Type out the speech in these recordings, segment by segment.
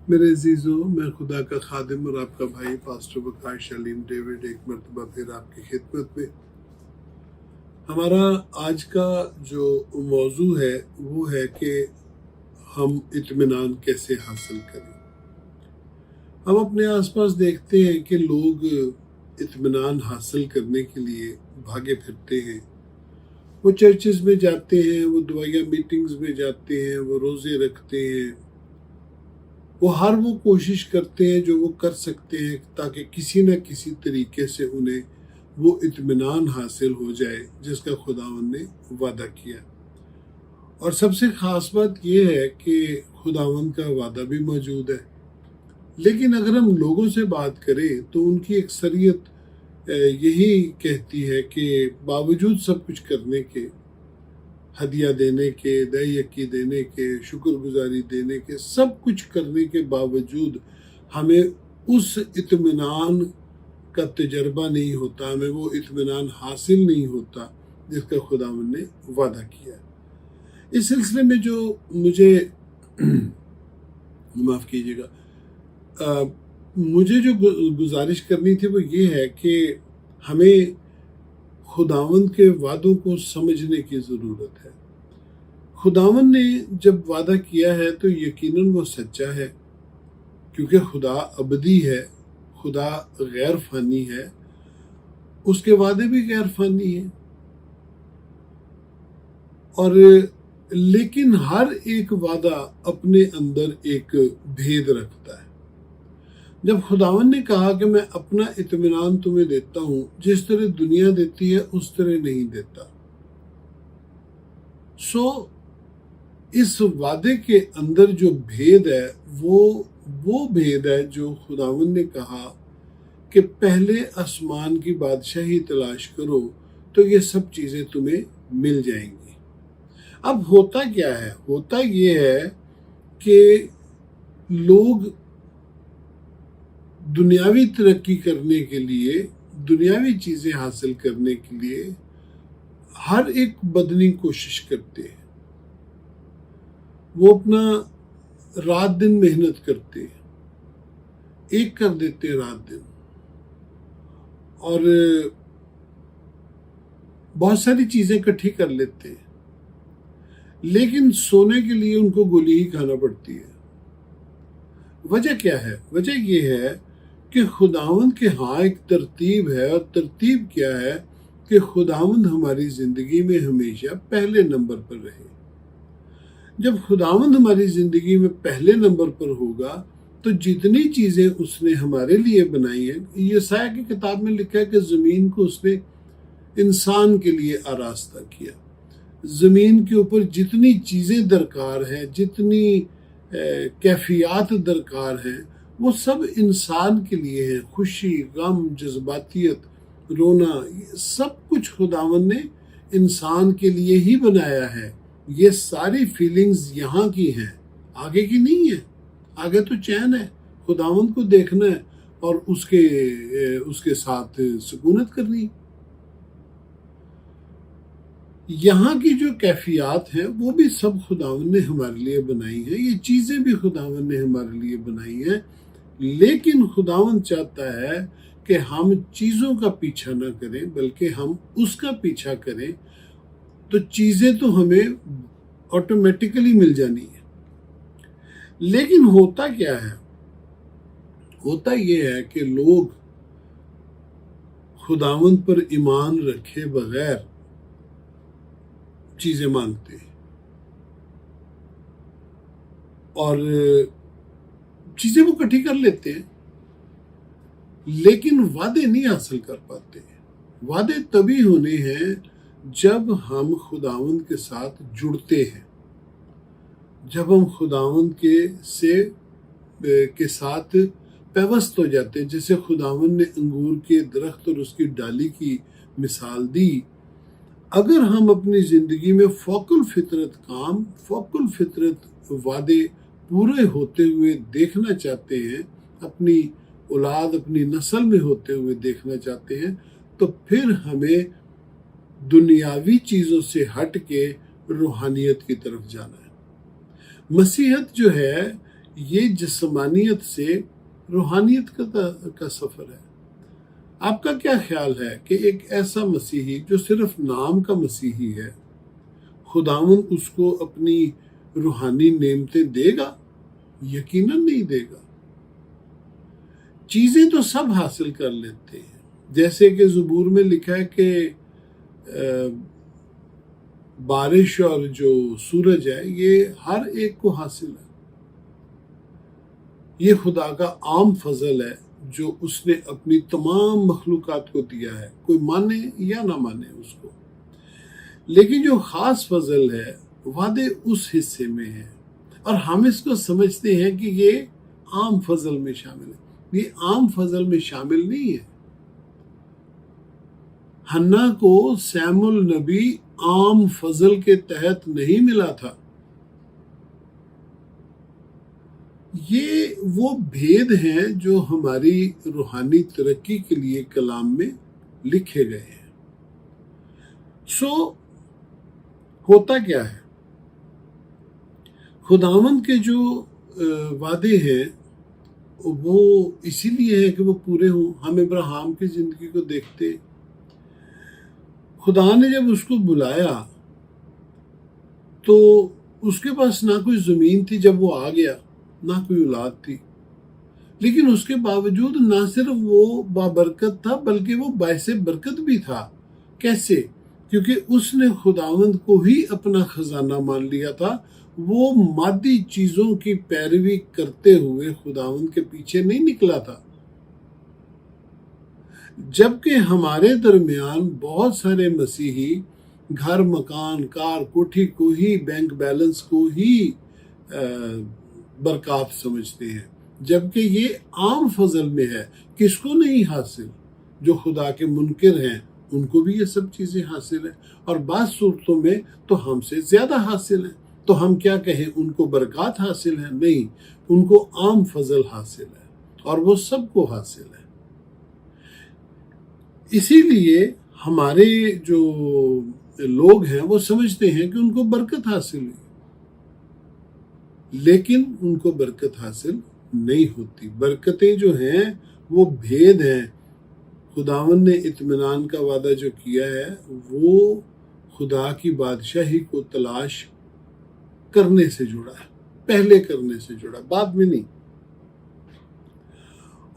میرے عزیزوں، میں خدا کا خادم اور آپ کا بھائی پاسٹر وقار شلیم ڈیوڈ ایک مرتبہ پھر آپ کی خدمت میں۔ ہمارا آج کا جو موضوع ہے وہ ہے کہ ہم اطمینان کیسے حاصل کریں۔ ہم اپنے آس پاس دیکھتے ہیں کہ لوگ اطمینان حاصل کرنے کے لیے بھاگے پھرتے ہیں۔ وہ چرچز میں جاتے ہیں، وہ دعائیہ میٹنگز میں جاتے ہیں، وہ روزے رکھتے ہیں، وہ ہر وہ کوشش کرتے ہیں جو وہ کر سکتے ہیں تاکہ کسی نہ کسی طریقے سے انہیں وہ اطمینان حاصل ہو جائے جس کا خداوند نے وعدہ کیا۔ اور سب سے خاص بات یہ ہے کہ خداوند کا وعدہ بھی موجود ہے، لیکن اگر ہم لوگوں سے بات کریں تو ان کی اکثریت یہی کہتی ہے کہ باوجود سب کچھ کرنے کے، ہدیہ دینے کے، دہی یکی دینے کے، شکر گزاری دینے کے، سب کچھ کرنے کے باوجود ہمیں اس اطمینان کا تجربہ نہیں ہوتا، ہمیں وہ اطمینان حاصل نہیں ہوتا جس کا خداوند نے وعدہ کیا۔ اس سلسلے میں جو مجھے معاف کیجیے گا، مجھے جو گزارش کرنی تھی وہ یہ ہے کہ ہمیں خداوند کے وعدوں کو سمجھنے کی ضرورت ہے۔ خداوند نے جب وعدہ کیا ہے تو یقیناً وہ سچا ہے، کیونکہ خدا ابدی ہے، خدا غیر فانی ہے، اس کے وعدے بھی غیر فانی ہیں۔ اور لیکن ہر ایک وعدہ اپنے اندر ایک بھید رکھتا ہے۔ جب خداوند نے کہا کہ میں اپنا اطمینان تمہیں دیتا ہوں، جس طرح دنیا دیتی ہے اس طرح نہیں دیتا، اس وعدے کے اندر جو بھید ہے وہ بھید ہے جو خداوند نے کہا کہ پہلے آسمان کی بادشاہی تلاش کرو تو یہ سب چیزیں تمہیں مل جائیں گی۔ اب ہوتا کیا ہے؟ ہوتا یہ ہے کہ لوگ دنیاوی ترقی کرنے کے لیے، دنیاوی چیزیں حاصل کرنے کے لیے ہر ایک بدنی کوشش کرتے ہیں۔ وہ اپنا رات دن محنت کرتے ہیں، ایک کر دیتے ہیں رات دن، اور بہت ساری چیزیں اکٹھی کر لیتے ہیں، لیکن سونے کے لیے ان کو گولی ہی کھانا پڑتی ہے۔ وجہ کیا ہے؟ وجہ یہ ہے کہ خداوند کے ہاں ایک ترتیب ہے، اور ترتیب کیا ہے کہ خداوند ہماری زندگی میں ہمیشہ پہلے نمبر پر رہے۔ جب خداوند ہماری زندگی میں پہلے نمبر پر ہوگا تو جتنی چیزیں اس نے ہمارے لیے بنائی ہیں، یسایہ کی کتاب میں لکھا ہے کہ زمین کو اس نے انسان کے لیے آراستہ کیا۔ زمین کے اوپر جتنی چیزیں درکار ہیں، جتنی کیفیات درکار ہیں، وہ سب انسان کے لیے ہیں۔ خوشی، غم، جذباتیت، رونا، سب کچھ خداوند نے انسان کے لیے ہی بنایا ہے۔ یہ ساری فیلنگز یہاں کی ہیں، آگے کی نہیں ہے۔ آگے تو چین ہے، خداوند کو دیکھنا ہے اور اس کے ساتھ سکونت کرنی۔ یہاں کی جو کیفیات ہیں وہ بھی سب خداوند نے ہمارے لیے بنائی ہیں، یہ چیزیں بھی خداوند نے ہمارے لیے بنائی ہیں، لیکن خداوند چاہتا ہے کہ ہم چیزوں کا پیچھا نہ کریں بلکہ ہم اس کا پیچھا کریں، تو چیزیں تو ہمیں آٹومیٹیکلی مل جانی ہیں۔ لیکن ہوتا کیا ہے؟ ہوتا یہ ہے کہ لوگ خداوند پر ایمان رکھے بغیر چیزیں مانگتے ہیں اور چیزیں وہ اکٹھی کر لیتے ہیں، لیکن وعدے نہیں حاصل کر پاتے۔ وعدے تبھی ہونے ہیں جب ہم خداوند کے ساتھ جڑتے ہیں، جب ہم خداوند کے ساتھ پیوست ہو جاتے ہیں۔ جیسے خداوند نے انگور کے درخت اور اس کی ڈالی کی مثال دی، اگر ہم اپنی زندگی میں فوق الفطرت وعدے پورے ہوتے ہوئے دیکھنا چاہتے ہیں، اپنی اولاد، اپنی نسل میں ہوتے ہوئے دیکھنا چاہتے ہیں، تو پھر ہمیں دنیاوی چیزوں سے ہٹ کے روحانیت کی طرف جانا ہے۔ مسیحیت جو ہے یہ جسمانیت سے روحانیت کا سفر ہے۔ آپ کا کیا خیال ہے کہ ایک ایسا مسیحی جو صرف نام کا مسیحی ہے، خداوند اس کو اپنی روحانی نعمتیں دے گا؟ یقیناً نہیں دے گا۔ چیزیں تو سب حاصل کر لیتے ہیں، جیسے کہ زبور میں لکھا ہے کہ بارش اور جو سورج ہے یہ ہر ایک کو حاصل ہے۔ یہ خدا کا عام فضل ہے جو اس نے اپنی تمام مخلوقات کو دیا ہے، کوئی مانے یا نہ مانے اس کو۔ لیکن جو خاص فضل ہے وعدے اس حصے میں ہے، اور ہم اس کو سمجھتے ہیں کہ یہ عام فضل میں شامل ہے۔ یہ عام فضل میں شامل نہیں ہے۔ حنا کو سیم النبی عام فضل کے تحت نہیں ملا تھا۔ یہ وہ بھید ہیں جو ہماری روحانی ترقی کے لیے کلام میں لکھے گئے ہیں۔ ہوتا کیا ہے؟ خداوند کے جو وعدے ہیں وہ اسی لیے ہے کہ وہ پورے ہوں۔ ہم ابراہیم کی زندگی کو دیکھتے، خدا نے جب اس کو بلایا تو اس کے پاس نہ کوئی زمین تھی جب وہ آ گیا، نہ کوئی اولاد تھی، لیکن اس کے باوجود نہ صرف وہ بابرکت تھا بلکہ وہ باعث برکت بھی تھا۔ کیسے؟ کیونکہ اس نے خداوند کو ہی اپنا خزانہ مان لیا تھا۔ وہ مادی چیزوں کی پیروی کرتے ہوئے خداوند کے پیچھے نہیں نکلا تھا۔ جبکہ ہمارے درمیان بہت سارے مسیحی گھر، مکان، کار، کوٹھی کو ہی، بینک بیلنس کو ہی برکات سمجھتے ہیں، جبکہ یہ عام فضل میں ہے۔ کس کو نہیں حاصل؟ جو خدا کے منکر ہیں ان کو بھی یہ سب چیزیں حاصل ہیں، اور بعض صورتوں میں تو ہم سے زیادہ حاصل ہیں۔ تو ہم کیا کہیں؟ ان کو برکات حاصل ہے؟ نہیں، ان کو عام فضل حاصل ہے، اور وہ سب کو حاصل ہے۔ اسی لیے ہمارے جو لوگ ہیں وہ سمجھتے ہیں کہ ان کو برکت حاصل ہوئی، لیکن ان کو برکت حاصل نہیں ہوتی۔ برکتیں جو ہیں وہ بھید ہیں۔ خداوند نے اطمینان کا وعدہ جو کیا ہے وہ خدا کی بادشاہی کو تلاش کرنے سے جڑا ہے، پہلے کرنے سے جڑا، بعد میں نہیں۔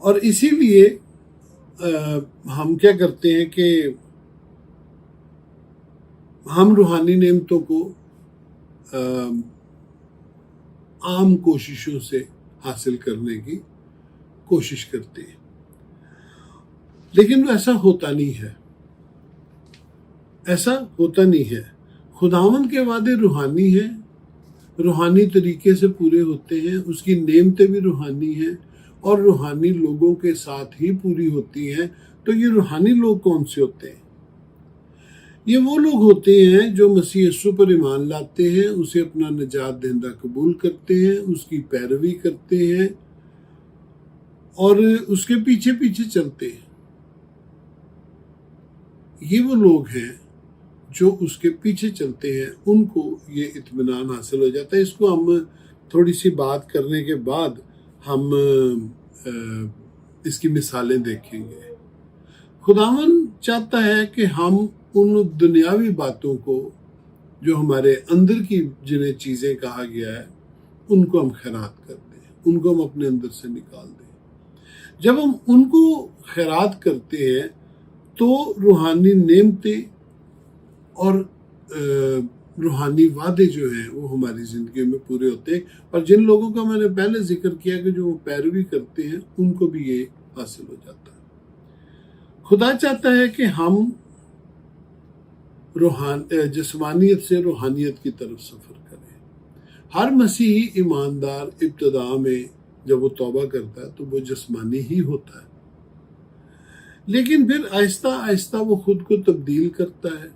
اور اسی لیے ہم کیا کرتے ہیں کہ ہم روحانی نعمتوں کو عام کوششوں سے حاصل کرنے کی کوشش کرتے ہیں، لیکن ایسا ہوتا نہیں ہے۔ ایسا ہوتا نہیں ہے۔ خداوند کے وعدے روحانی ہیں، روحانی طریقے سے پورے ہوتے ہیں، اس کی نعمتیں بھی روحانی ہیں، اور روحانی لوگوں کے ساتھ ہی پوری ہوتی ہیں۔ تو یہ روحانی لوگ کون سے ہوتے ہیں؟ یہ وہ لوگ ہوتے ہیں جو مسیح یسوع پر ایمان لاتے ہیں، اسے اپنا نجات دہندہ قبول کرتے ہیں، اس کی پیروی کرتے ہیں اور اس کے پیچھے پیچھے چلتے ہیں۔ یہ وہ لوگ ہیں جو اس کے پیچھے چلتے ہیں، ان کو یہ اطمینان حاصل ہو جاتا ہے۔ اس کو ہم تھوڑی سی بات کرنے کے بعد ہم اس کی مثالیں دیکھیں گے۔ خداوند چاہتا ہے کہ ہم ان دنیاوی باتوں کو جو ہمارے اندر کی جنہیں چیزیں کہا گیا ہے ان کو ہم خیرات کر دیں، ان کو ہم اپنے اندر سے نکال دیں۔ جب ہم ان کو خیرات کرتے ہیں تو روحانی نعمتیں اور روحانی وعدے جو ہیں وہ ہماری زندگی میں پورے ہوتے ہیں، اور جن لوگوں کا میں نے پہلے ذکر کیا کہ جو پیروی کرتے ہیں ان کو بھی یہ حاصل ہو جاتا ہے۔ خدا چاہتا ہے کہ ہم جسمانیت سے روحانیت کی طرف سفر کریں۔ ہر مسیحی ایماندار ابتدا میں جب وہ توبہ کرتا ہے تو وہ جسمانی ہی ہوتا ہے، لیکن پھر آہستہ آہستہ وہ خود کو تبدیل کرتا ہے،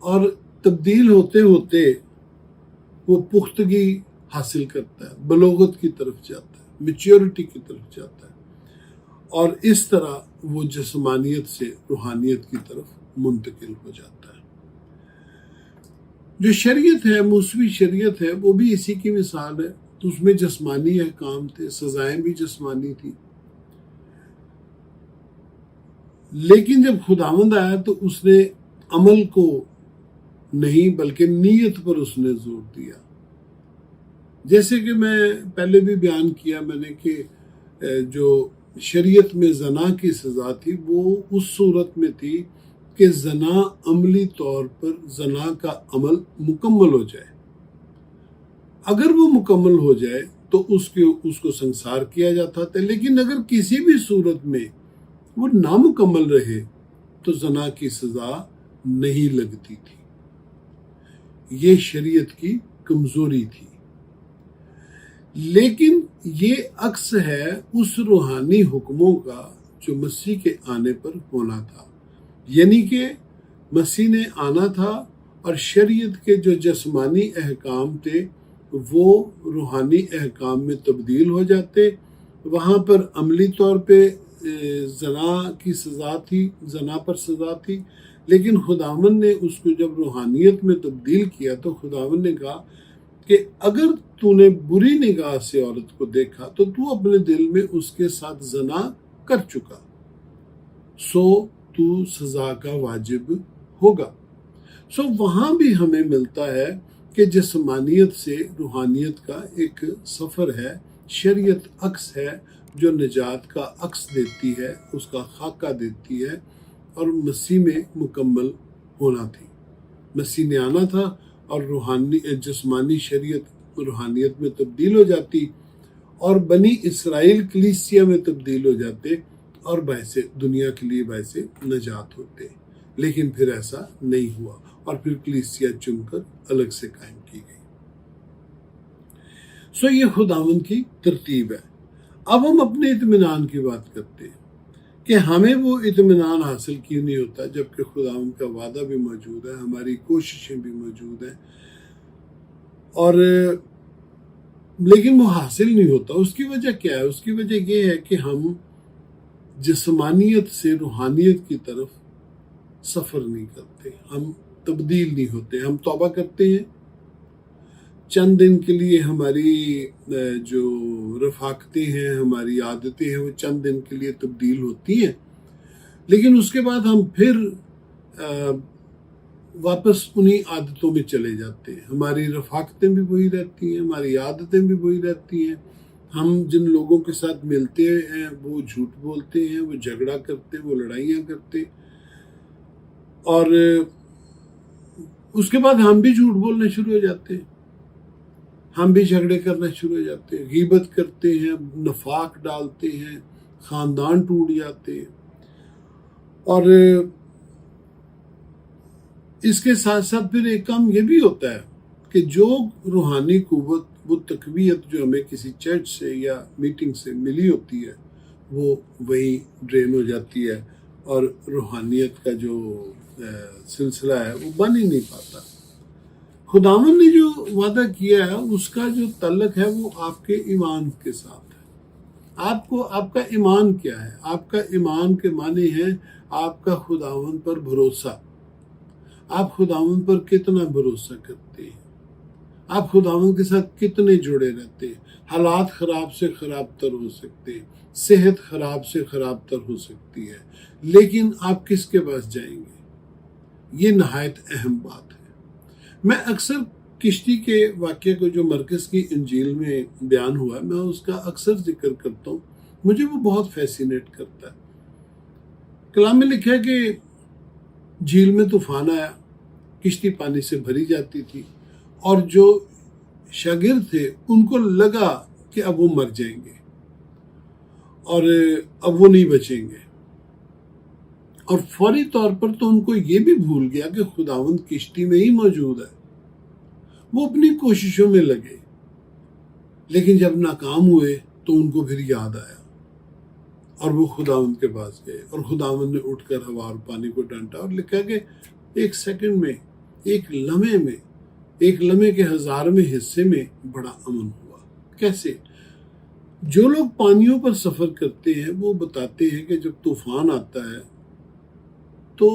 اور تبدیل ہوتے ہوتے وہ پختگی حاصل کرتا ہے، بلوغت کی طرف جاتا ہے، میچیورٹی کی طرف جاتا ہے، اور اس طرح وہ جسمانیت سے روحانیت کی طرف منتقل ہو جاتا ہے۔ جو شریعت ہے، موسوی شریعت ہے، وہ بھی اسی کی مثال ہے. تو اس میں جسمانی احکام تھے، سزائیں بھی جسمانی تھی. لیکن جب خداوند آیا تو اس نے عمل کو نہیں بلکہ نیت پر اس نے زور دیا. جیسے کہ میں پہلے بھی بیان کیا میں نے کہ جو شریعت میں زنا کی سزا تھی وہ اس صورت میں تھی کہ زنا عملی طور پر زنا کا عمل مکمل ہو جائے. اگر وہ مکمل ہو جائے تو اس کو سنسار کیا جاتا تھا. لیکن اگر کسی بھی صورت میں وہ نامکمل رہے تو زنا کی سزا نہیں لگتی تھی. یہ شریعت کی کمزوری تھی. لیکن یہ عکس ہے اس روحانی حکموں کا جو مسیح کے آنے پر ہونا تھا. یعنی کہ مسیح نے آنا تھا اور شریعت کے جو جسمانی احکام تھے وہ روحانی احکام میں تبدیل ہو جاتے. وہاں پر عملی طور پہ زنا کی سزا تھی، زنا پر سزا تھی. لیکن خداوند نے اس کو جب روحانیت میں تبدیل کیا تو خداوند نے کہا کہ اگر تو نے بری نگاہ سے عورت کو دیکھا تو تو اپنے دل میں اس کے ساتھ زنا کر چکا، سو تو سزا کا واجب ہوگا. سو وہاں بھی ہمیں ملتا ہے کہ جسمانیت سے روحانیت کا ایک سفر ہے. شریعت عکس ہے جو نجات کا عکس دیتی ہے، اس کا خاکہ دیتی ہے، اور مسیح میں مکمل ہونا تھی. مسیح نے آنا تھا اور جسمانی شریعت روحانیت میں تبدیل ہو جاتی اور بنی اسرائیل کلیسیا میں تبدیل ہو جاتے اور باعث دنیا کے لیے باعث نجات ہوتے. لیکن پھر ایسا نہیں ہوا اور پھر کلیسیا چن کر الگ سے قائم کی گئی. سو یہ خداوند کی ترتیب ہے. اب ہم اپنے اطمینان کی بات کرتے ہیں کہ ہمیں وہ اطمینان حاصل کیوں نہیں ہوتا جبکہ خداوند کا وعدہ بھی موجود ہے، ہماری کوششیں بھی موجود ہیں، اور لیکن وہ حاصل نہیں ہوتا. اس کی وجہ کیا ہے؟ اس کی وجہ یہ ہے کہ ہم جسمانیت سے روحانیت کی طرف سفر نہیں کرتے، ہم تبدیل نہیں ہوتے. ہم توبہ کرتے ہیں چند دن کے لیے، ہماری جو رفاقتیں ہیں، ہماری عادتیں ہیں، وہ چند دن کے لیے تبدیل ہوتی ہیں، لیکن اس کے بعد ہم پھر واپس انہی عادتوں میں چلے جاتے ہیں. ہماری رفاقتیں بھی وہی رہتی ہیں، ہماری عادتیں بھی وہی رہتی ہیں. ہم جن لوگوں کے ساتھ ملتے ہیں وہ جھوٹ بولتے ہیں، وہ جھگڑا کرتے ہیں، وہ لڑائیاں کرتے، اور اس کے بعد ہم بھی جھوٹ بولنا شروع ہو جاتے ہیں، ہم بھی جھگڑے کرنا شروع ہو جاتے ہیں، غیبت کرتے ہیں، نفاق ڈالتے ہیں، خاندان ٹوٹ جاتے ہیں. اور اس کے ساتھ ساتھ پھر ایک کام یہ بھی ہوتا ہے کہ جو روحانی قوت، وہ تقویت جو ہمیں کسی چرچ سے یا میٹنگ سے ملی ہوتی ہے وہ وہی ڈرین ہو جاتی ہے اور روحانیت کا جو سلسلہ ہے وہ بن ہی نہیں پاتا. خداوند نے جو وعدہ کیا ہے اس کا جو تعلق ہے وہ آپ کے ایمان کے ساتھ ہے. آپ کا ایمان کیا ہے؟ آپ کا ایمان کے معنی ہے آپ کا خداوند پر بھروسہ. آپ خداوند پر کتنا بھروسہ کرتے ہیں، آپ خداوند کے ساتھ کتنے جڑے رہتے ہیں. حالات خراب سے خراب تر ہو سکتے ہیں، صحت خراب سے خراب تر ہو سکتی ہے، لیکن آپ کس کے پاس جائیں گے؟ یہ نہایت اہم بات ہے. میں اکثر کشتی کے واقعے کو جو مرکز کی انجیل میں بیان ہوا ہے میں اس کا اکثر ذکر کرتا ہوں. مجھے وہ بہت فیسینیٹ کرتا ہے. کلام میں لکھا ہے کہ جھیل میں طوفان آیا، کشتی پانی سے بھری جاتی تھی، اور جو شاگرد تھے ان کو لگا کہ اب وہ مر جائیں گے اور اب وہ نہیں بچیں گے. اور فوری طور پر تو ان کو یہ بھی بھول گیا کہ خداوند کشتی میں ہی موجود ہے. وہ اپنی کوششوں میں لگے، لیکن جب ناکام ہوئے تو ان کو پھر یاد آیا اور وہ خداوند کے پاس گئے، اور خداوند نے اٹھ کر ہوا اور پانی کو ڈانٹا. اور لکھا کہ ایک سیکنڈ میں، ایک لمحے میں، ایک لمحے کے 1000ویں حصے میں بڑا امن ہوا. کیسے؟ جو لوگ پانیوں پر سفر کرتے ہیں وہ بتاتے ہیں کہ جب طوفان آتا ہے تو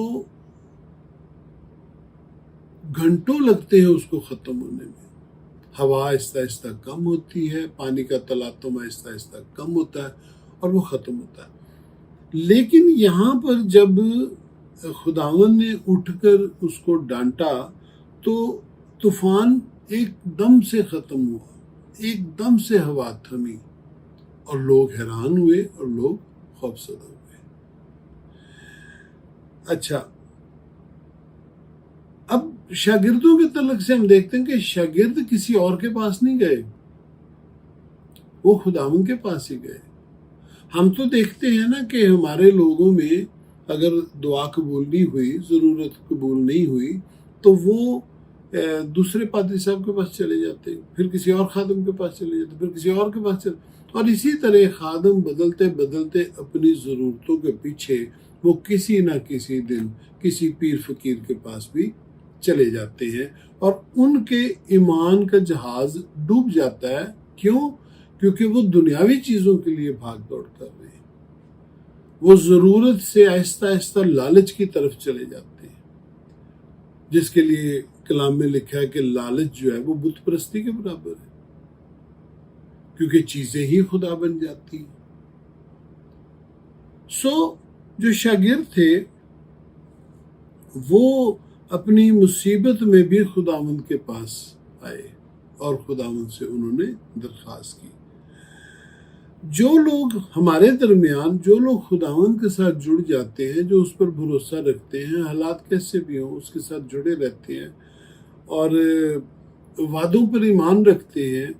گھنٹوں لگتے ہیں اس کو ختم ہونے میں. ہوا آہستہ آہستہ کم ہوتی ہے، پانی کا تلاطم آہستہ آہستہ کم ہوتا ہے اور وہ ختم ہوتا ہے. لیکن یہاں پر جب خداوند نے اٹھ کر اس کو ڈانٹا تو طوفان ایک دم سے ختم ہوا، ایک دم سے ہوا تھمی اور لوگ حیران ہوئے اور لوگ خوفزدہ ہوئے. اچھا، اب شاگردوں کے تعلق سے ہم دیکھتے ہیں کہ شاگرد کسی اور کے پاس نہیں گئے، وہ خداوند کے پاس ہی گئے. ہم تو دیکھتے ہیں نا کہ ہمارے لوگوں میں اگر دعا قبول نہیں ہوئی، ضرورت قبول نہیں ہوئی، تو وہ دوسرے پادری صاحب کے پاس چلے جاتے، پھر کسی اور خادم کے پاس چلے جاتے، پھر کسی اور کے پاس چلے، اور اسی طرح خادم بدلتے بدلتے اپنی ضرورتوں کے پیچھے وہ کسی نہ کسی دن کسی پیر فقیر کے پاس بھی چلے جاتے ہیں، اور ان کے ایمان کا جہاز ڈوب جاتا ہے. کیوں؟ کیونکہ وہ دنیاوی چیزوں کے لیے بھاگ دوڑ کر رہے ہیں. وہ ضرورت سے آہستہ آہستہ لالچ کی طرف چلے جاتے ہیں، جس کے لیے کلام میں لکھا ہے کہ لالچ جو ہے وہ بت پرستی کے برابر ہے، کیونکہ چیزیں ہی خدا بن جاتی ہیں. جو شاگرد تھے وہ اپنی مصیبت میں بھی خداوند کے پاس آئے اور خداوند سے انہوں نے درخواست کی. جو لوگ ہمارے درمیان، جو لوگ خداوند کے ساتھ جڑ جاتے ہیں، جو اس پر بھروسہ رکھتے ہیں، حالات کیسے بھی ہوں اس کے ساتھ جڑے رہتے ہیں اور وعدوں پر ایمان رکھتے ہیں،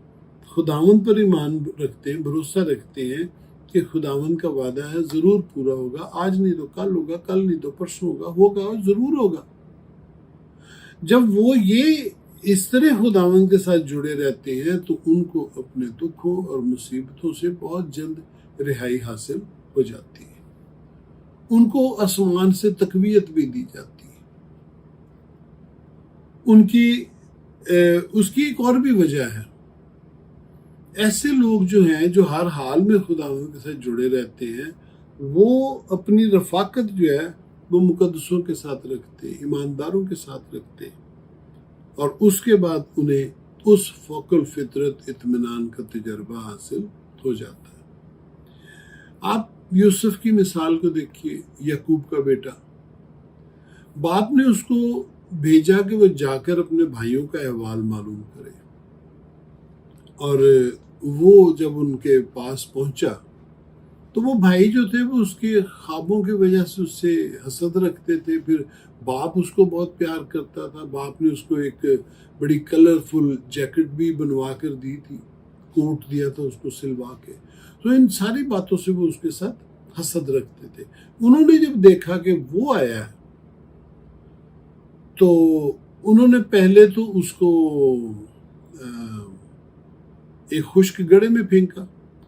خداوند پر ایمان رکھتے ہیں، بھروسہ رکھتے ہیں کہ خداوند کا وعدہ ہے ضرور پورا ہوگا، آج نہیں تو کل ہوگا، کل نہیں تو پرسوں ہوگا اور ضرور ہوگا. جب وہ یہ اس طرح خداوند کے ساتھ جڑے رہتے ہیں تو ان کو اپنے دکھوں اور مصیبتوں سے بہت جلد رہائی حاصل ہو جاتی ہے. ان کو آسمان سے تقویت بھی دی جاتی ہے. اس کی ایک اور بھی وجہ ہے. ایسے لوگ جو ہیں جو ہر حال میں خداوند کے ساتھ جڑے رہتے ہیں، وہ اپنی رفاقت جو ہے وہ مقدسوں کے ساتھ رکھتے، ایمانداروں کے ساتھ رکھتے، اور اس کے بعد انہیں اس فوق الفطرت اطمینان کا تجربہ حاصل ہو جاتا ہے. آپ یوسف کی مثال کو دیکھیے، یعقوب کا بیٹا. باپ نے اس کو بھیجا کہ وہ جا کر اپنے بھائیوں کا احوال معلوم کرے، اور وہ جب ان کے پاس پہنچا تو وہ بھائی جو تھے وہ اس کے خوابوں کی وجہ سے اس سے حسد رکھتے تھے. پھر باپ اس کو بہت پیار کرتا تھا، باپ نے اس کو ایک بڑی کلرفل جیکٹ بھی بنوا کر دی تھی، کوٹ دیا تھا اس کو سلوا کے. تو ان ساری باتوں سے وہ اس کے ساتھ حسد رکھتے تھے. انہوں نے جب دیکھا کہ وہ آیا ہے تو انہوں نے پہلے تو اس کو ایک خشک گڑھے میں پھینکا،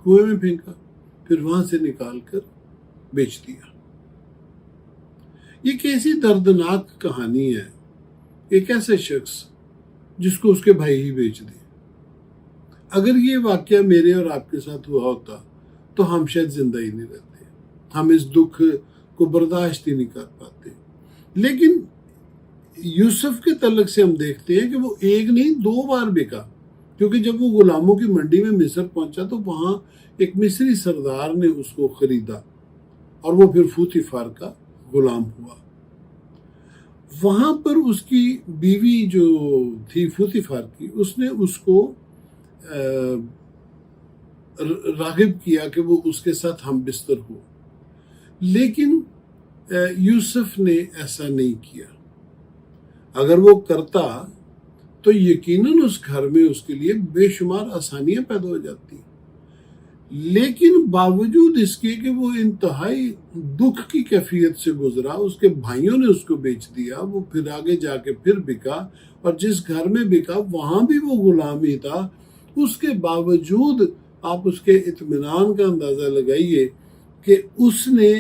کنویں میں پھینکا، پھر وہاں سے نکال کر بیچ دیا. یہ کیسی دردناک کہانی ہے. ایک ایسا شخص جس کو اس کے بھائی ہی بیچ دے. اگر یہ واقعہ میرے اور آپ کے ساتھ ہوا ہوتا تو ہم شاید زندہ ہی نہیں رہتے، ہم اس دکھ کو برداشت ہی نہیں کر پاتے. لیکن یوسف کے تعلق سے ہم دیکھتے ہیں کہ وہ ایک نہیں 2 بار بکا، کیونکہ جب وہ غلاموں کی منڈی میں مصر پہنچا تو وہاں ایک مصری سردار نے اس کو خریدا اور وہ پھر پوطیفار کا غلام ہوا. وہاں پر اس کی بیوی جو تھی پوطیفار کی، اس نے اس کو راغب کیا کہ وہ اس کے ساتھ ہم بستر ہو. لیکن یوسف نے ایسا نہیں کیا. اگر وہ کرتا تو یقیناً اس گھر میں اس کے لیے بے شمار آسانیاں پیدا ہو جاتی. لیکن باوجود اس کے کہ وہ انتہائی دکھ کی کیفیت سے گزرا، اس کے بھائیوں نے اس کو بیچ دیا، وہ پھر آگے جا کے پھر بکا، اور جس گھر میں بکا وہاں بھی وہ غلام ہی تھا. اس کے باوجود آپ اس کے اطمینان کا اندازہ لگائیے کہ اس نے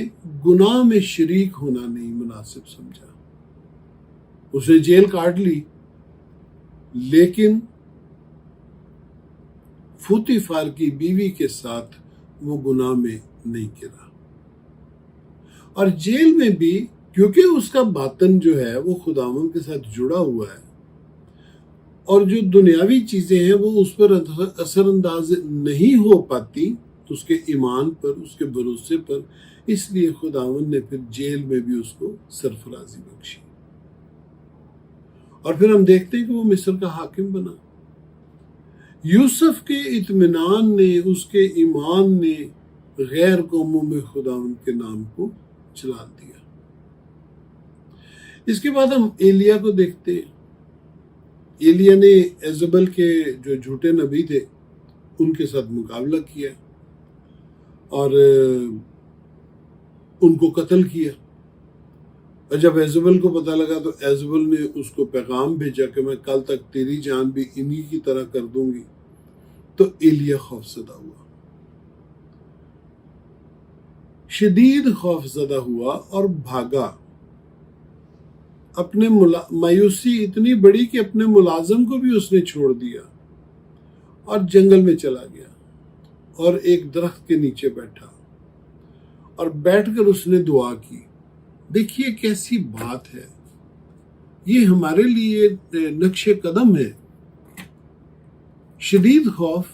گناہ میں شریک ہونا نہیں مناسب سمجھا. اس نے جیل کاٹ لی، لیکن پوطیفار کی بیوی کے ساتھ وہ گناہ میں نہیں گرا. اور جیل میں بھی کیونکہ اس کا باطن جو ہے وہ خداوند کے ساتھ جڑا ہوا ہے، اور جو دنیاوی چیزیں ہیں وہ اس پر اثر انداز نہیں ہو پاتی اس کے ایمان پر، اس کے بھروسے پر، اس لیے خداوند نے پھر جیل میں بھی اس کو سرفرازی بخشی، اور پھر ہم دیکھتے ہیں کہ وہ مصر کا حاکم بنا۔ یوسف کے اطمینان نے، اس کے ایمان نے غیر قوموں میں خداوند کے نام کو چلا دیا۔ اس کے بعد ہم ایلیا کو دیکھتے ہیں۔ ایلیا نے ایزبل کے جو جھوٹے نبی تھے ان کے ساتھ مقابلہ کیا اور ان کو قتل کیا، اور جب ایزبل کو پتہ لگا تو ایزبل نے اس کو پیغام بھیجا کہ میں کل تک تیری جان بھی انہی کی طرح کر دوں گی، تو ایلیا خوف زدہ ہوا، شدید خوف زدہ ہوا اور بھاگا۔ اپنے مایوسی اتنی بڑی کہ اپنے ملازم کو بھی اس نے چھوڑ دیا اور جنگل میں چلا گیا اور ایک درخت کے نیچے بیٹھا، اور بیٹھ کر اس نے دعا کی۔ دیکھیے کیسی بات ہے، یہ ہمارے لیے نقش قدم ہے۔ شدید خوف،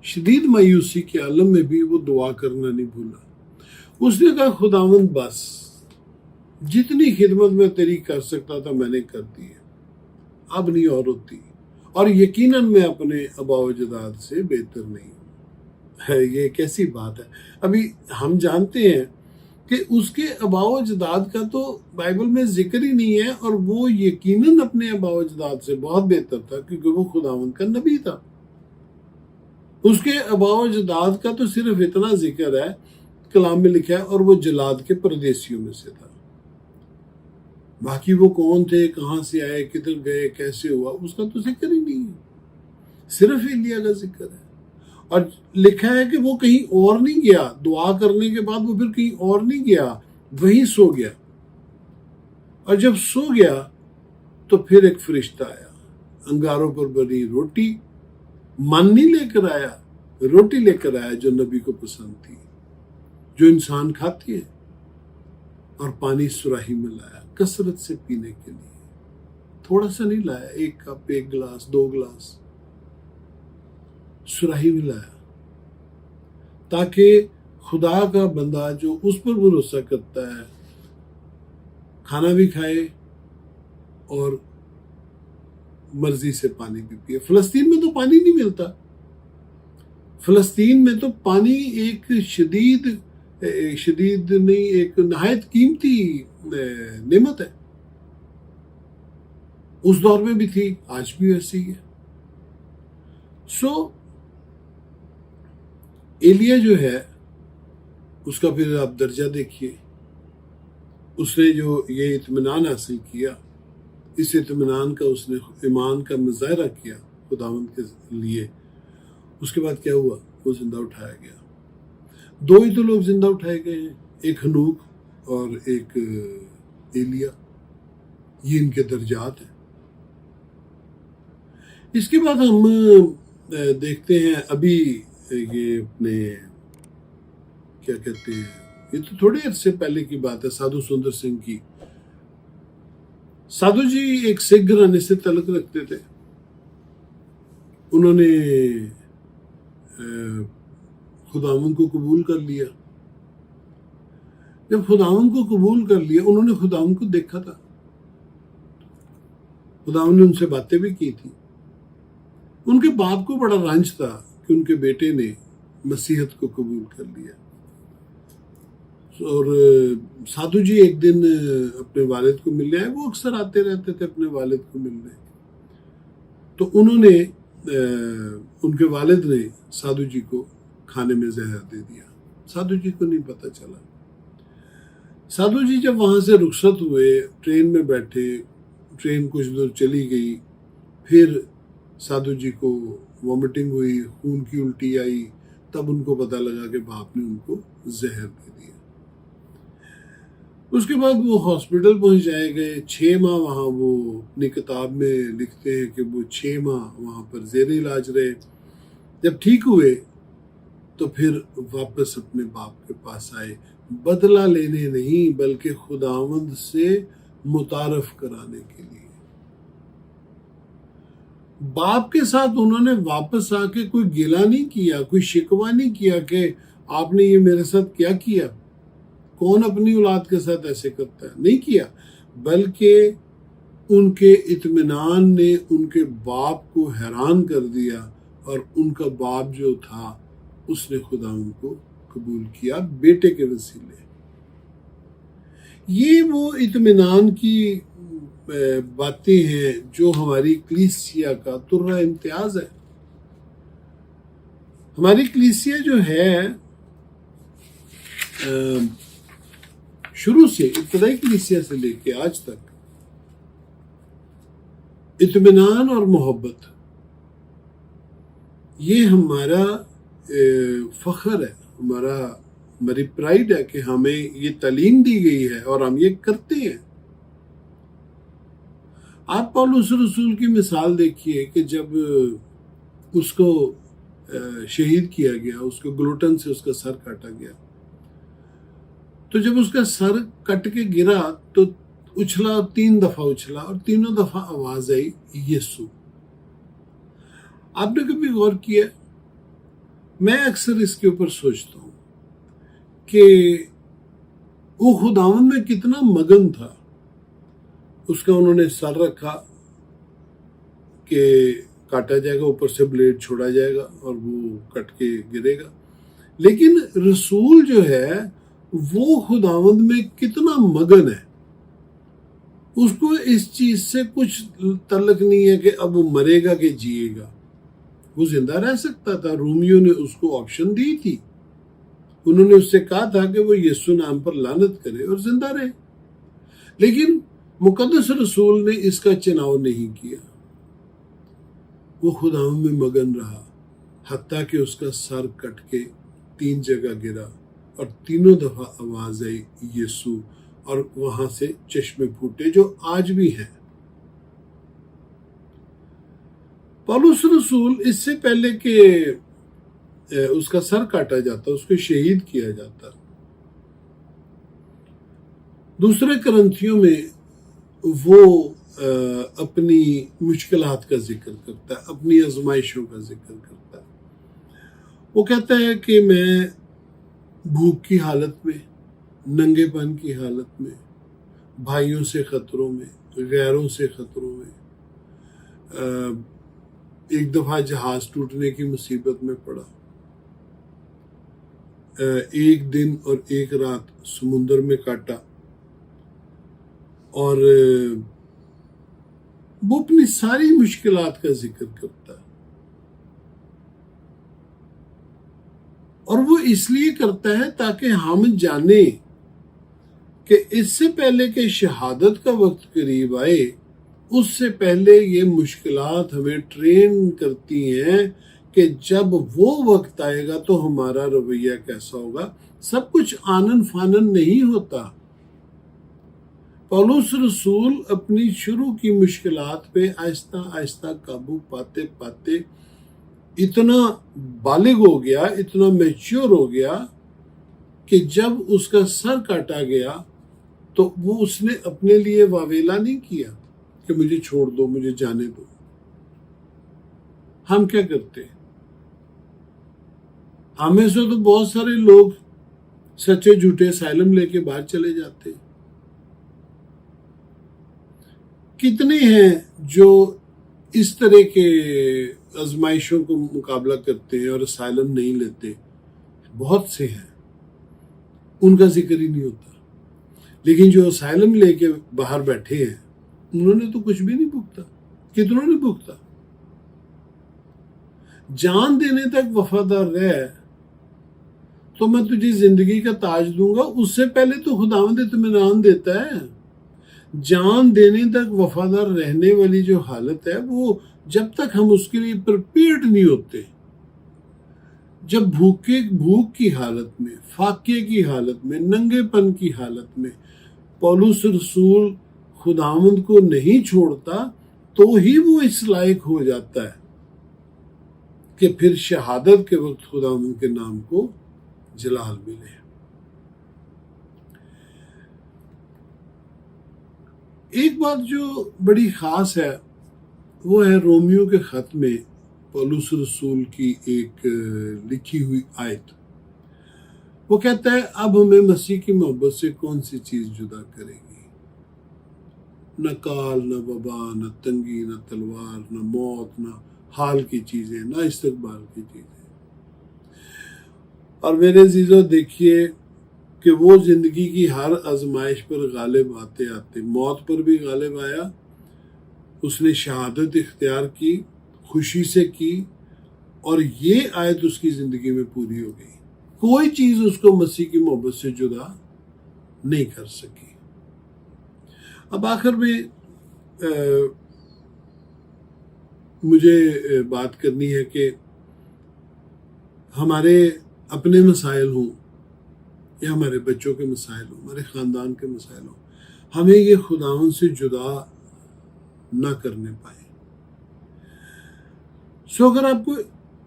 شدید مایوسی کے عالم میں بھی وہ دعا کرنا نہیں بھولا۔ اس نے کہا خداوند بس، جتنی خدمت میں تیری کر سکتا تھا میں نے کر دی ہے، اب نہیں اور ہوتی، اور یقیناً میں اپنے آباء و اجداد سے بہتر نہیں ہوں۔ یہ کیسی بات ہے۔ ابھی ہم جانتے ہیں کہ اس کے آباء و اجداد کا تو بائبل میں ذکر ہی نہیں ہے، اور وہ یقیناً اپنے آباء و اجداد سے بہت بہتر تھا کیونکہ وہ خداوند کا نبی تھا۔ اس کے آباء و اجداد کا تو صرف اتنا ذکر ہے، کلام میں لکھا ہے، اور وہ جلاد کے پردیسیوں میں سے تھا۔ باقی وہ کون تھے، کہاں سے آئے، کدھر گئے، کیسے ہوا، اس کا تو ذکر ہی نہیں ہے، صرف ایلیا کا ذکر ہے۔ اور لکھا ہے کہ وہ کہیں اور نہیں گیا، دعا کرنے کے بعد وہ پھر کہیں اور نہیں گیا، وہیں سو گیا، اور جب سو گیا تو پھر ایک فرشتہ آیا، انگاروں پر بنی روٹی، من نہیں لے کر آیا، روٹی لے کر آیا جو نبی کو پسند تھی، جو انسان کھاتی ہے، اور پانی سراہی میں لایا کثرت سے پینے کے لیے، تھوڑا سا نہیں لایا، ایک کپ، ایک گلاس، 2 گلاس سراہی میں لایا، تاکہ خدا کا بندہ جو اس پر بھروسہ کرتا ہے کھانا بھی کھائے اور مرضی سے پانی بھی پیے۔ فلسطین میں تو پانی نہیں ملتا، فلسطین میں تو پانی ایک شدید نہیں، ایک نہایت قیمتی نعمت ہے، اس دور میں بھی تھی، آج بھی ویسی ہے۔ ایلیا جو ہے اس کا پھر آپ درجہ دیکھیے، اس نے جو یہ اطمینان حاصل کیا، اس اطمینان کا اس نے ایمان کا مظاہرہ کیا خداوند کے لیے، اس کے بعد کیا ہوا، وہ زندہ اٹھایا گیا۔ 2 ہی تو لوگ زندہ اٹھائے گئے ہیں، ایک ہنوک اور ایک ایلیا، یہ ان کے درجات ہیں۔ اس کے بعد ہم دیکھتے ہیں ابھی یہ اپنے کیا کہتے ہیں، یہ تو تھوڑے عرصے پہلے کی بات ہے، سادھو سندر سنگھ کی۔ سادھو جی ایک سکھ گھرانے سے تعلق رکھتے تھے، انہوں نے خداوند کو قبول کر لیا۔ جب خداوند کو قبول کر لیا، انہوں نے خداوند کو دیکھا تھا، خداوند نے ان سے باتیں بھی کی تھی۔ ان کے باپ کو بڑا رنج تھا کہ ان کے بیٹے نے مسیحیت کو قبول کر لیا، اور سادھو جی ایک دن اپنے والد کو ملنے آئے، وہ اکثر آتے رہتے تھے اپنے والد کو ملنے، تو انہوں نے ان کے والد نے سادھو جی کو کھانے میں زہر دے دیا، سادھو جی کو نہیں پتہ چلا۔ سادھو جی جب وہاں سے رخصت ہوئے، ٹرین میں بیٹھے، ٹرین کچھ دور چلی گئی، پھر سادھو جی کو وامٹنگ ہوئی، خون کی الٹی آئی، تب ان کو پتہ لگا کہ باپ نے ان کو زہر دے دیا۔ اس کے بعد وہ ہاسپٹل پہنچ جائے گئے، 6 ماہ وہاں، وہ اپنی کتاب میں لکھتے ہیں کہ وہ 6 ماہ وہاں پر زیر علاج رہے۔ جب ٹھیک ہوئے تو پھر واپس اپنے باپ کے پاس آئے، بدلہ لینے نہیں بلکہ خداوند سے متعارف کرانے کے لیے۔ باپ کے ساتھ انہوں نے واپس آ کے کوئی گلہ نہیں کیا، کوئی شکوہ نہیں کیا کہ آپ نے یہ میرے ساتھ کیا کیا، کون اپنی اولاد کے ساتھ ایسے کرتا ہے، نہیں کیا، بلکہ ان کے اطمینان نے ان کے باپ کو حیران کر دیا، اور ان کا باپ جو تھا اس نے خدا ان کو قبول کیا بیٹے کے وسیلے۔ یہ وہ اطمینان کی باتیں ہیں جو ہماری کلیسیا کا ترہ امتیاز ہے۔ ہماری کلیسیا جو ہے شروع سے، ابتدائی کلیسیا سے لے کے آج تک، اطمینان اور محبت یہ ہمارا فخر ہے، ہماری پرائیڈ ہے کہ ہمیں یہ تعلیم دی گئی ہے اور ہم یہ کرتے ہیں۔ آپ پولس رسول کی مثال دیکھیے کہ جب اس کو شہید کیا گیا، اس کو گلوٹن سے اس کا سر کاٹا گیا، تو جب اس کا سر کٹ کے گرا تو اچھلا، 3 دفعہ اچھلا، اور تینوں دفعہ آواز آئی یسوع۔ آپ نے کبھی غور کیا؟ میں اکثر اس کے اوپر سوچتا ہوں کہ وہ خداوند میں کتنا مگن تھا۔ اس کا انہوں نے سر رکھا کہ کاٹا جائے گا، اوپر سے بلیڈ چھوڑا جائے گا اور وہ کٹ کے گرے گا، لیکن رسول جو ہے وہ خداوند میں کتنا مگن ہے، اس کو اس چیز سے کچھ تعلق نہیں ہے کہ اب وہ مرے گا کہ جیے گا، وہ زندہ رہ سکتا تھا۔ رومیوں نے اس کو آپشن دی تھی، انہوں نے اس سے کہا تھا کہ وہ یسوع نام پر لعنت کرے اور زندہ رہے، لیکن مقدس رسول نے اس کا چناؤ نہیں کیا، وہ خداوند میں مگن رہا، حتیٰ کہ اس کا سر کٹ کے 3 جگہ گرا اور تینوں دفعہ آواز آئی یسوع، اور وہاں سے چشمے پھوٹے جو آج بھی ہیں۔ پولس رسول اس سے پہلے کہ اس کا سر کاٹا جاتا، اس کو شہید کیا جاتا، دوسرے کرنتھیوں میں وہ اپنی مشکلات کا ذکر کرتا ہے، اپنی آزمائشوں کا ذکر کرتا ہے۔ وہ کہتا ہے کہ میں بھوک کی حالت میں، ننگے پن کی حالت میں، بھائیوں سے خطروں میں، غیروں سے خطروں میں، ایک دفعہ جہاز ٹوٹنے کی مصیبت میں پڑا، 1 دن اور 1 رات سمندر میں کاٹا، اور وہ اپنی ساری مشکلات کا ذکر کرتا ہے، اور وہ اس لیے کرتا ہے تاکہ ہم جانیں کہ اس سے پہلے کہ شہادت کا وقت قریب آئے، اس سے پہلے یہ مشکلات ہمیں ٹرین کرتی ہیں کہ جب وہ وقت آئے گا تو ہمارا رویہ کیسا ہوگا۔ سب کچھ آنن فانن نہیں ہوتا۔ پولس رسول اپنی شروع کی مشکلات پہ آہستہ آہستہ قابو پاتے پاتے اتنا بالغ ہو گیا، اتنا میچور ہو گیا کہ جب اس کا سر کاٹا گیا تو وہ اس نے اپنے لیے واویلا نہیں کیا کہ مجھے چھوڑ دو، مجھے جانے دو۔ ہم کیا کرتے ہیں؟ ہمیں سے تو بہت سارے لوگ سچے جھوٹے اسائلم لے کے باہر چلے جاتے ہیں۔ کتنے ہیں جو اس طرح کے آزمائشوں کو مقابلہ کرتے ہیں اور اسائلم نہیں لیتے؟ بہت سے ہیں، ان کا ذکر ہی نہیں ہوتا۔ لیکن جو اسائلم لے کے باہر بیٹھے ہیں، انہوں نے تو کچھ بھی نہیں بھگتا۔ کتنوں نے بھگتا؟ جان دینے تک وفادار رہ تو میں تجھے زندگی کا تاج دوں گا، اس سے پہلے تو خداوند اطمینان دیتا ہے۔ جان دینے تک وفادار رہنے والی جو حالت ہے، وہ جب تک ہم اس کے لیے پریپیئرڈ نہیں ہوتے، جب بھوک کی حالت میں، فاقے کی حالت میں، ننگے پن کی حالت میں پولس رسول خداوند کو نہیں چھوڑتا، تو ہی وہ اس لائق ہو جاتا ہے کہ پھر شہادت کے وقت خداوند کے نام کو جلال ملے۔ ایک بات جو بڑی خاص ہے وہ ہے رومیو کے خط میں پولس رسول کی ایک لکھی ہوئی آیت. وہ کہتا ہے اب ہمیں مسیح کی محبت سے کون سی چیز جدا کرے گی؟ نہ کال، نہ وبا، نہ تنگی، نہ تلوار، نہ موت، نہ حال کی چیزیں، نہ استقبال کی چیزیں. اور میرے عزیزو دیکھیے کہ وہ زندگی کی ہر آزمائش پر غالب آتے آتے موت پر بھی غالب آیا. اس نے شہادت اختیار کی، خوشی سے کی، اور یہ آیت اس کی زندگی میں پوری ہو گئی. کوئی چیز اس کو مسیح کی محبت سے جدا نہیں کر سکی. اب آخر میں مجھے بات کرنی ہے کہ ہمارے اپنے مسائل ہوں یا ہمارے بچوں کے مسائل ہوں، ہمارے خاندان کے مسائل ہوں، ہمیں یہ خداوند سے جدا نہ کرنے پائے. اگر آپ کو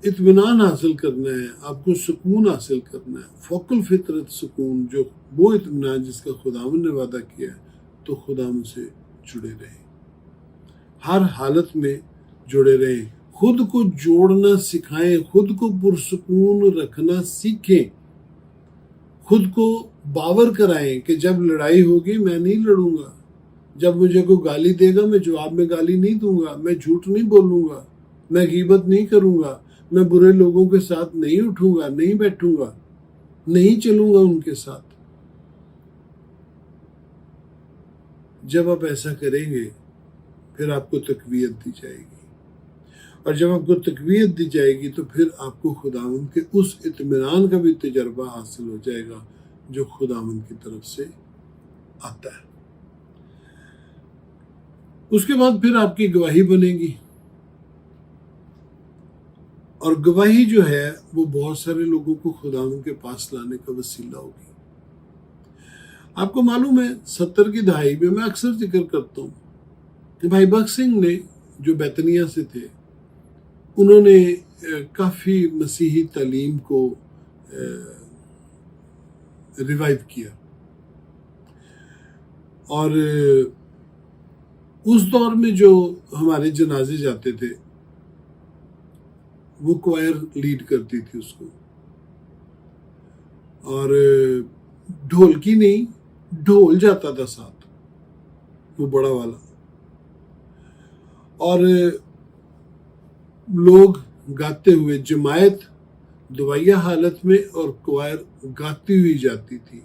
اطمینان حاصل کرنا ہے، آپ کو سکون حاصل کرنا ہے، فوق الفطرت سکون، جو وہ اطمینان جس کا خداوند نے وعدہ کیا ہے، تو خداوند سے جڑے رہیں، ہر حالت میں جڑے رہیں. خود کو جوڑنا سکھائیں، خود کو پرسکون رکھنا سیکھیں، خود کو باور کرائیں کہ جب لڑائی ہوگی میں نہیں لڑوں گا، جب مجھے کوئی گالی دے گا میں جواب میں گالی نہیں دوں گا، میں جھوٹ نہیں بولوں گا، میں غیبت نہیں کروں گا، میں برے لوگوں کے ساتھ نہیں اٹھوں گا، نہیں بیٹھوں گا، نہیں چلوں گا ان کے ساتھ. جب آپ ایسا کریں گے پھر آپ کو تقویت دی جائے گی، اور جب آپ کو تقویت دی جائے گی تو پھر آپ کو خداوند کے اس اطمینان کا بھی تجربہ حاصل ہو جائے گا جو خداوند کی طرف سے آتا ہے. اس کے بعد پھر آپ کی گواہی بنے گی، اور گواہی جو ہے وہ بہت سارے لوگوں کو خداوند کے پاس لانے کا وسیلہ ہوگی. آپ کو معلوم ہے 70 کی دہائی میں اکثر ذکر کرتا ہوں کہ بھائی بخش سنگھ نے جو بیتنیا سے تھے، انہوں نے کافی مسیحی تعلیم کو ریوائیو کیا، اور اس دور میں جو ہمارے جنازے جاتے تھے وہ کوائر لیڈ کرتی تھی اس کو، اور ڈھولکی نہیں، ڈھول جاتا تھا ساتھ، وہ بڑا والا، اور لوگ گاتے ہوئے، جماعت دعائیہ حالت میں اور کوائر گاتی ہوئی جاتی تھی.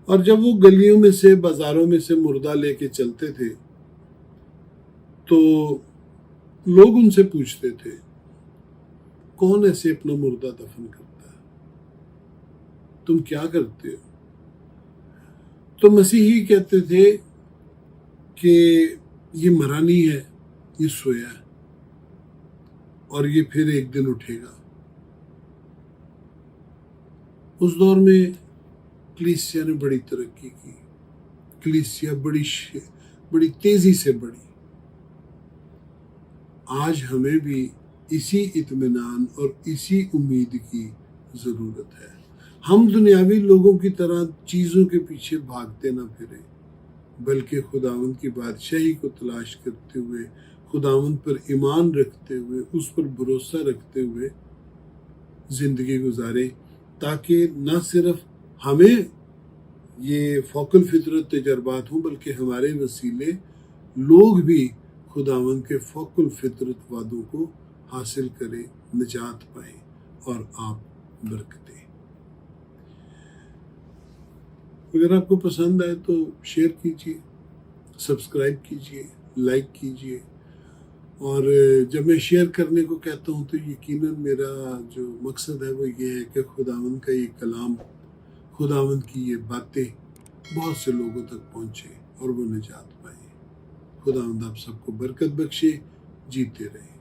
اور جب وہ گلیوں میں سے، بازاروں میں سے مردہ لے کے چلتے تھے تو لوگ ان سے پوچھتے تھے کون ایسے اپنا مردہ دفن کرتا ہے، تم کیا کرتے ہو؟ تو مسیحی کہتے تھے کہ یہ مرا نہیں ہے، یہ سویا ہے، اور یہ پھر ایک دن اٹھے گا. اس دور میں کلیسیا نے بڑی ترقی کی، کلیسیا بڑی تیزی سے بڑھی. آج ہمیں بھی اسی اطمینان اور اسی امید کی ضرورت ہے. ہم دنیاوی لوگوں کی طرح چیزوں کے پیچھے بھاگتے نہ پھریں، بلکہ خداوند کی بادشاہی کو تلاش کرتے ہوئے، خداوند پر ایمان رکھتے ہوئے، اس پر بھروسہ رکھتے ہوئے زندگی گزاریں، تاکہ نہ صرف ہمیں یہ فوق الفطرت تجربات ہوں، بلکہ ہمارے وسیلے لوگ بھی خداوند کے فوق الفطرت وعدوں کو حاصل کریں، نجات پائیں اور آپ برکتیں. اگر آپ کو پسند آئے تو شیئر کیجیے، سبسکرائب کیجیے، لائک کیجیے. اور جب میں شیئر کرنے کو کہتا ہوں تو یقیناً میرا جو مقصد ہے وہ یہ ہے کہ خداوند کا یہ کلام، خداوند کی یہ باتیں بہت سے لوگوں تک پہنچے اور وہ نجات پائیں. خداوند آپ سب کو برکت بخشے، جیتے رہیں.